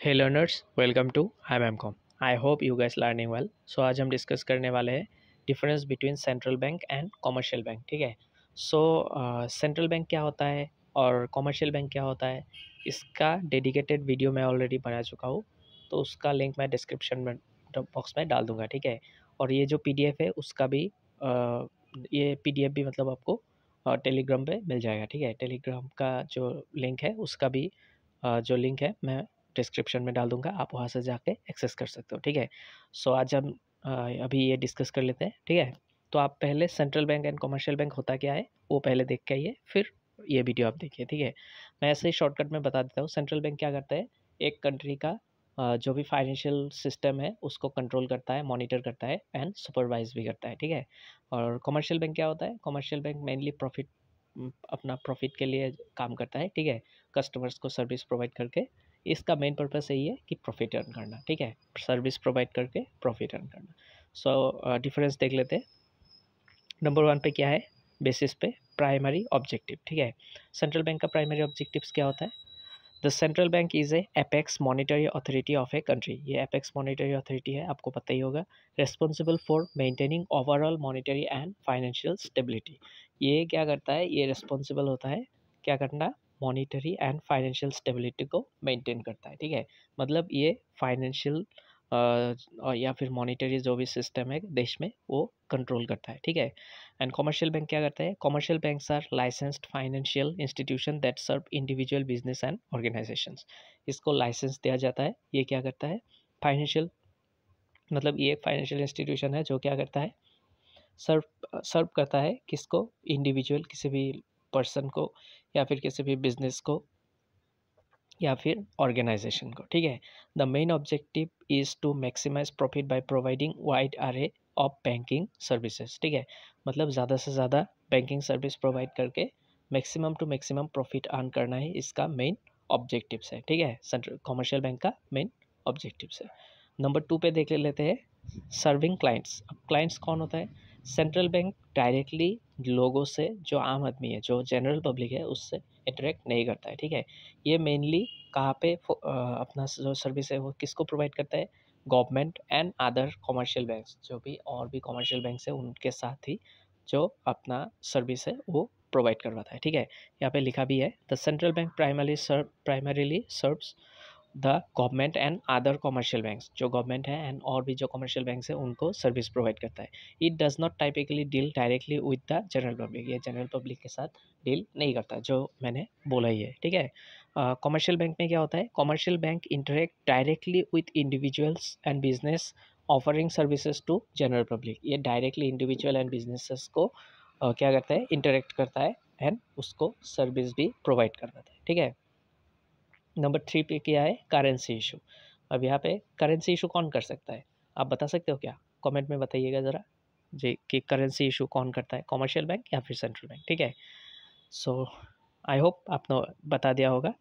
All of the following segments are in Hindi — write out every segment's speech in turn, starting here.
Hey learners, welcome to IIMCOM। I hope you guys learning well. So आज हम डिस्कस करने वाले हैं difference between central bank and commercial bank. ठीक है। सो सेंट्रल बैंक क्या होता है और कमर्शियल बैंक क्या होता है, इसका डेडिकेटेड वीडियो मैं ऑलरेडी बना चुका हूँ, तो उसका लिंक मैं डिस्क्रिप्शन में बॉक्स में डाल दूंगा। ठीक है। और ये जो PDF है उसका भी ये PDF भी मतलब आपको टेलीग्राम पे मिल जाएगा। ठीक है। टेलीग्राम का जो लिंक है उसका भी जो लिंक है मैं डिस्क्रिप्शन में डाल दूंगा, आप वहाँ से जाके एक्सेस कर सकते हो। ठीक है। सो आज हम अभी ये डिस्कस कर लेते हैं। ठीक है। तो आप पहले central bank and commercial bank होता क्या है वो पहले देख के आइए, फिर ये वीडियो आप देखिए। ठीक है। मैं ऐसे ही शॉर्टकट में बता देता हूँ। सेंट्रल बैंक क्या करता है, एक कंट्री का जो भी फाइनेंशियल सिस्टम है उसको कंट्रोल करता है, मॉनिटर करता है एंड सुपरवाइज भी करता है। ठीक है। और कमर्शियल बैंक क्या होता है, कमर्शियल बैंक मेनली प्रॉफिट, अपना प्रॉफिट के लिए काम करता है। ठीक है। कस्टमर्स को सर्विस प्रोवाइड करके, इसका मेन पर्पस यही है कि प्रॉफिट अर्न करना। ठीक है। सर्विस प्रोवाइड करके प्रॉफिट अर्न करना। सो डिफरेंस देख लेते हैं। नंबर 1 पे क्या है, बेसिस पे प्राइमरी ऑब्जेक्टिव। ठीक है। सेंट्रल बैंक का प्राइमरी ऑब्जेक्टिव्स क्या होता है, the central bank is a apex monetary authority of a country. ये एपेक्स मॉनिटरी अथॉरिटी है, आपको पता ही होगा। Responsible for maintaining overall monetary and financial stability. ये क्या करता है, ये रेस्पॉन्सिबल होता है क्या करना, मॉनिटरी एंड फाइनेंशियल स्टेबिलिटी को मेंटेन करता है। ठीक है। मतलब ये फाइनेंशियल या फिर मॉनिटरी जो भी सिस्टम है देश में वो कंट्रोल करता है। ठीक है। एंड कमर्शियल बैंक क्या करता है, commercial banks are licensed financial institution that serve individual business and organisations. इसको लाइसेंस दिया जाता है। ये क्या करता है, फाइनेंशियल, मतलब ये एक फाइनेंशियल इंस्टीट्यूशन है जो क्या करता है, सर्व सर्व करता है किसको, इंडिविजुअल, किसी भी पर्सन को या फिर किसी भी बिजनेस को या फिर ऑर्गेनाइजेशन को। ठीक है। The main objective is to maximise profit by providing wide array of banking services. ठीक है। मतलब ज़्यादा से ज़्यादा बैंकिंग सर्विस प्रोवाइड करके maximum to maximum profit earn करना ही इसका मेन ऑब्जेक्टिव्स है। ठीक है। सेंट्रल कमर्शियल बैंक का मेन ऑब्जेक्टिव्स है। नंबर 2 पे देख लेते हैं, सर्विंग क्लाइंट्स। अब क्लाइंट्स कौन होता है, सेंट्रल बैंक डायरेक्टली लोगों से, जो आम आदमी है, जो जनरल पब्लिक है, उससे इंटरेक्ट नहीं करता है। ठीक है। ये मेनली कहाँ पे अपना जो सर्विस है वो किसको प्रोवाइड करता है, government and other commercial banks, जो भी और भी कमर्शियल बैंक्स है उनके साथ ही जो अपना सर्विस है वो प्रोवाइड करवाता है। ठीक है। यहाँ पे लिखा भी है, the central bank primarily serves the government and other commercial banks, जो गवर्नमेंट है एंड और भी जो कमर्शियल बैंक्स है उनको सर्विस प्रोवाइड करता है। It does not typically deal directly with the general public. ये जनरल पब्लिक के साथ डील नहीं करता, जो मैंने बोला ही है। ठीक है। कमर्शियल बैंक में क्या होता है, commercial bank interact directly with individuals and business offering services to general public. ये डायरेक्टली इंडिविजुअल एंड बिजनेसेस को क्या करता है, इंटरेक्ट करता है एंड उसको सर्विस भी प्रोवाइड करता है। ठीक है। नंबर 3 पे क्या है, करेंसी इशू। अब यहाँ पे करेंसी इशू कौन कर सकता है, आप बता सकते हो क्या, कमेंट में बताइएगा ज़रा जी कि करेंसी इशू कौन करता है, कमर्शियल बैंक या फिर सेंट्रल बैंक। ठीक है। सो आई होप आपने बता दिया होगा।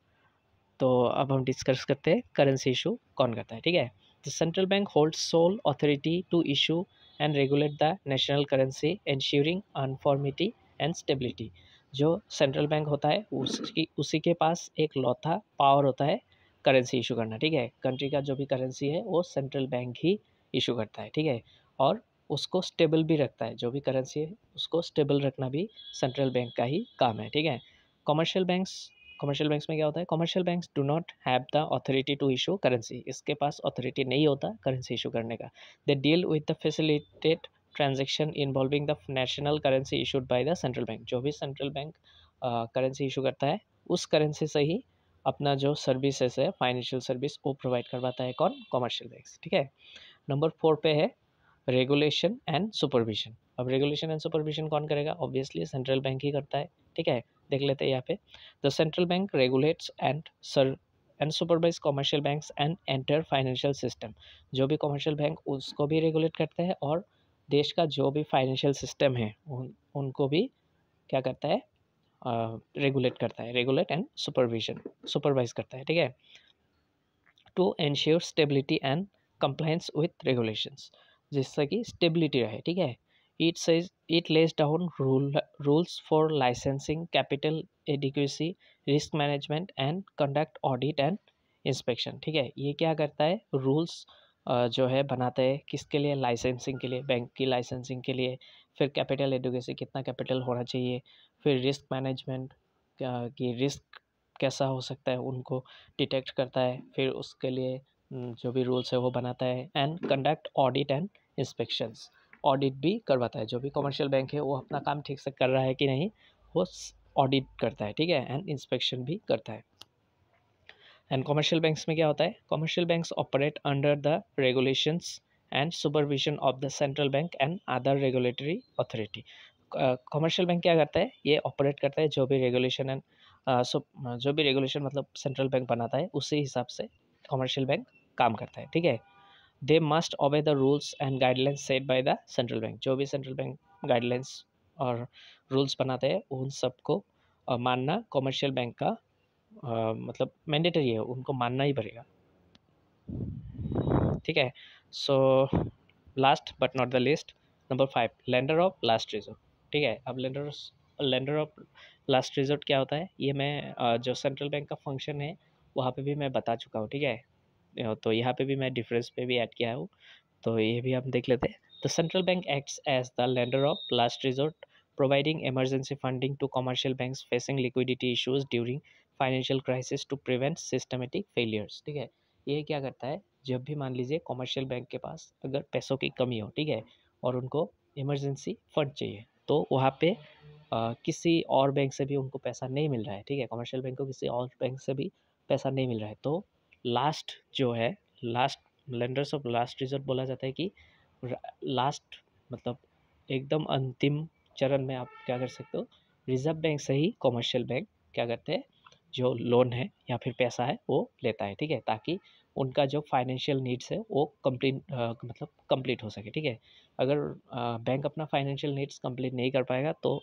तो अब हम डिस्कस करते हैं करेंसी इशू कौन करता है। ठीक है। The central bank holds sole authority to issue and regulate the national currency ensuring uniformity and stability. जो सेंट्रल बैंक होता है उसकी उसी के पास एक लौथा पावर होता है करेंसी इशू करना। ठीक है। कंट्री का जो भी करेंसी है वो सेंट्रल बैंक ही इशू करता है। ठीक है। और उसको स्टेबल भी रखता है, जो भी करेंसी है उसको स्टेबल रखना भी सेंट्रल बैंक का ही काम है। ठीक है। कमर्शियल बैंक्स, कमर्शियल बैंक्स में क्या होता है, commercial banks do not have the authority to issue currency. इसके पास अथॉरिटी नहीं होता करेंसी इशू करने का। They deal with the facilitate transaction involving the national currency issued by the central bank. जो भी सेंट्रल बैंक करेंसी इशू करता है उस करेंसी से ही अपना जो सर्विसेज है, फाइनेंशियल सर्विस, वो प्रोवाइड करवाता है कौन, कमर्शियल बैंक्स। ठीक है। नंबर 4 पे है रेगुलेशन एंड सुपरविजन। अब रेगुलेशन एंड सुपरविजन कौन करेगा, ऑब्वियसली सेंट्रल बैंक ही करता है। ठीक है। देख लेते हैं यहाँ पे, the central bank regulates and supervise commercial banks and enter financial system. जो भी कमर्शियल बैंक उसको भी रेगुलेट करते हैं और देश का जो भी फाइनेंशियल सिस्टम है उनको भी क्या करता है, रेगुलेट करता है, रेगुलेट एंड सुपरवाइज करता है। ठीक है। To ensure stability and compliance with regulations, जिससे कि स्टेबिलिटी रहे। ठीक है। It lays down rules for licensing, capital adequacy, risk management and conduct audit and inspection, ठीक है। ये क्या करता है, रूल्स जो है बनाते हैं किसके लिए, लाइसेंसिंग के लिए, बैंक की लाइसेंसिंग के लिए। फिर कैपिटल एडुकेसी, कितना कैपिटल होना चाहिए। फिर रिस्क मैनेजमेंट, कि रिस्क कैसा हो सकता है उनको डिटेक्ट करता है। फिर उसके लिए जो भी रूल्स है वो बनाता है। And conduct audit and inspections, audit भी करवाता है। जो भी कमर्शियल बैंक है वो अपना काम ठीक से कर रहा है कि नहीं, वो ऑडिट करता है, ठीक है। एंड इंस्पेक्शन भी करता है। एंड कमर्शियल बैंक्स में क्या होता है, commercial banks operate under the regulations and supervision of the central bank and other regulatory authority. Commercial bank क्या करता है, ये ऑपरेट करता है जो भी रेगुलेशन एंड जो भी रेगुलेशन मतलब सेंट्रल बैंक बनाता है उसी हिसाब से कमर्शियल बैंक काम करता है, ठीक है। They must obey the rules and guidelines set bye the central bank. जो भी सेंट्रल बैंक गाइडलाइंस और रूल्स बनाते हैं उन सबको मानना कमर्शियल बैंक का मतलब मैंडेटरी है, उनको मानना ही पड़ेगा, ठीक है। So last but not the list, number 5, lender of last resort, ठीक है। अब लेंडर ऑफ लास्ट रिजोर्ट क्या होता है, ये मैं जो सेंट्रल बैंक का फंक्शन है वहाँ पे भी मैं बता चुका हूँ, ठीक है। तो यहाँ पे भी मैं डिफरेंस पे भी ऐड किया हूँ, तो ये भी हम देख लेते हैं। The central bank acts as the lender of last resort, providing emergency funding to commercial banks facing liquidity issues during financial crisis to prevent systematic failures, ठीक है। ये क्या करता है, जब भी मान लीजिए कमर्शियल बैंक के पास अगर पैसों की कमी हो, ठीक है, और उनको इमरजेंसी फंड चाहिए, तो वहाँ पे किसी और बैंक से भी उनको पैसा नहीं मिल रहा है, ठीक है, कमर्शियल बैंक को किसी और बैंक से भी पैसा नहीं मिल रहा है, तो लास्ट जो है, last lenders of last resort बोला जाता है कि लास्ट मतलब एकदम अंतिम चरण में आप क्या कर सकते हो, रिजर्व बैंक से ही कमर्शियल बैंक क्या करते हैं, जो लोन है या फिर पैसा है वो लेता है, ठीक है, ताकि उनका जो फाइनेंशियल नीड्स है वो कंप्लीट हो सके, ठीक है। अगर बैंक अपना फाइनेंशियल नीड्स कंप्लीट नहीं कर पाएगा तो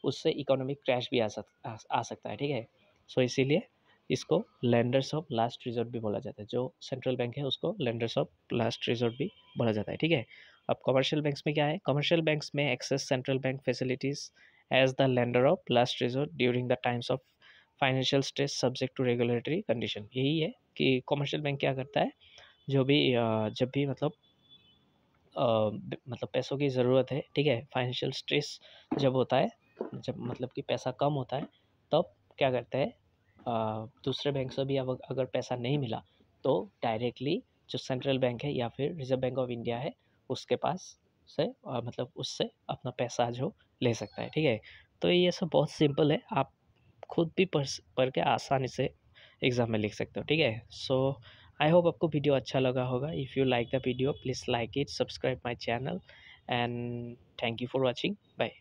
उससे इकोनॉमिक क्रैश भी आ सकता है, ठीक है। सो इसीलिए इसको लेंडर्स ऑफ लास्ट रिजोर्ट भी बोला जाता है, जो सेंट्रल बैंक है उसको लेंडर्स ऑफ लास्ट रिजोर्ट भी बोला जाता है, ठीक है। अब कमर्शियल बैंक्स में क्या है, कमर्शियल बैंक्स में access central bank facilities as the lender of last resort during the times of financial stress subject to regulatory condition. यही है कि कमर्शियल बैंक क्या करता है, जो भी जब भी मतलब पैसों की ज़रूरत है, ठीक है, फाइनेंशियल स्ट्रेस जब होता है, जब मतलब कि पैसा कम होता है, तब क्या करते हैं, दूसरे बैंक से भी अब अगर पैसा नहीं मिला तो डायरेक्टली जो सेंट्रल बैंक है या फिर रिजर्व बैंक ऑफ इंडिया है उसके पास से मतलब उससे अपना पैसा जो ले सकता है, ठीक है। तो ये सब बहुत सिंपल है, आप खुद भी पढ़ के आसानी से एग्ज़ाम में लिख सकते हो, ठीक है। सो आई होप आपको वीडियो अच्छा लगा होगा। If you like the video please like it, subscribe my channel and thank you for watching, bye.